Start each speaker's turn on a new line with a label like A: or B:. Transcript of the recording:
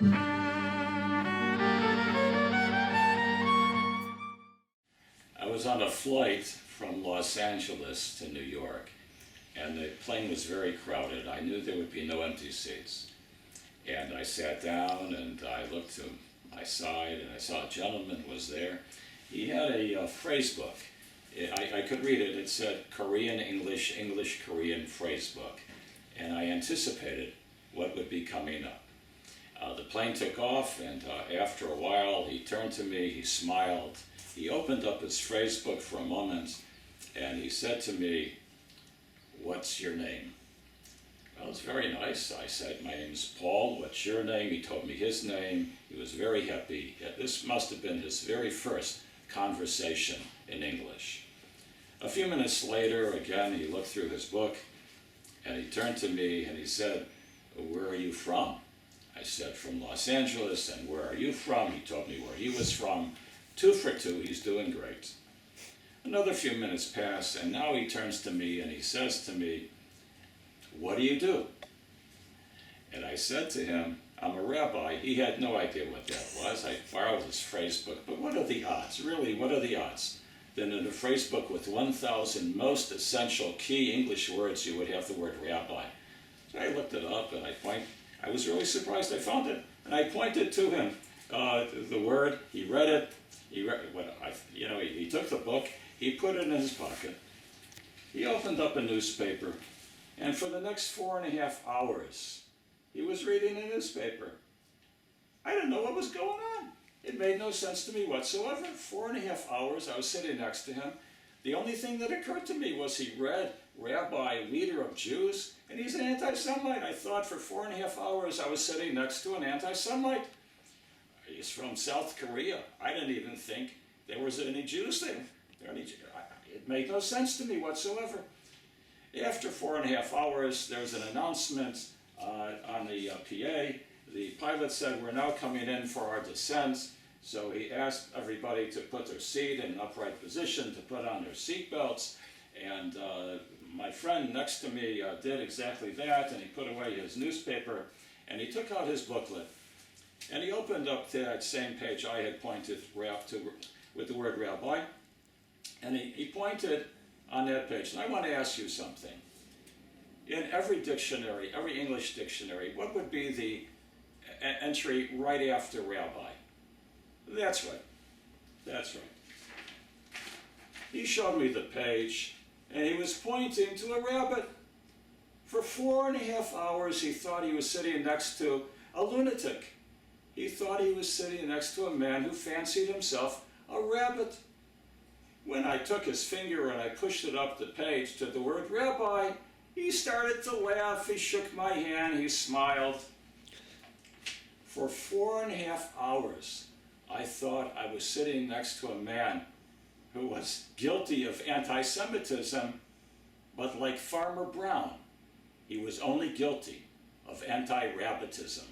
A: I was on a flight from Los Angeles to New York, and the plane was very crowded. I knew there would be no empty seats. And I sat down and I looked to my side and I saw a gentleman was there. He had a phrase book. I could read it. It said Korean, English, English, Korean phrase book. And I anticipated what would be coming up. The plane took off, and after a while he turned to me, he smiled. He opened up his phrase book for a moment and he said to me, "What's your name?" Well, it's very nice. I said, "My name's Paul. What's your name?" He told me his name. He was very happy. This must have been his very first conversation in English. A few minutes later, again, he looked through his book and he turned to me and he said, "Where are you from?" I said, "From Los Angeles." "And where are you from?" He told me where he was from. 2 for 2, he's doing great. Another few minutes pass, and now he turns to me and he says to me, "What do you do?" And I said to him, "I'm a rabbi." He had no idea what that was. I borrowed his phrase book, but what are the odds? Really, what are the odds? Then in a phrase book with 1,000 most essential key English words, you would have the word rabbi. So I looked it up and I was really surprised I found it. And I pointed to him the word. He read it. He took the book. He put it in his pocket. He opened up a newspaper, and for the next 4.5 hours, he was reading a newspaper. I didn't know what was going on. It made no sense to me whatsoever. 4.5 hours, I was sitting next to him. The only thing that occurred to me was he read Rabbi, leader of Jews, and he's an anti-Semite. I thought for 4.5 hours I was sitting next to an anti-Semite. He's from South Korea. I didn't even think there was any Jews there. It made no sense to me whatsoever. After 4.5 hours, there was an announcement on the PA. The pilot said, "We're now coming in for our descent." So he asked everybody to put their seat in an upright position, to put on their seat belts. And my friend next to me did exactly that, and he put away his newspaper, and he took out his booklet. And he opened up to that same page I had pointed to with the word rabbi. And he pointed on that page. And I want to ask you something. In every dictionary, every English dictionary, what would be the entry right after rabbi? That's right. That's right. He showed me the page, and he was pointing to a rabbit. For 4.5 hours, he thought he was sitting next to a lunatic. He thought he was sitting next to a man who fancied himself a rabbit. When I took his finger and I pushed it up the page to the word rabbi, he started to laugh. He shook my hand. He smiled. For 4.5 hours, I thought I was sitting next to a man who was guilty of anti-Semitism, but like Farmer Brown, he was only guilty of anti-rabbitism.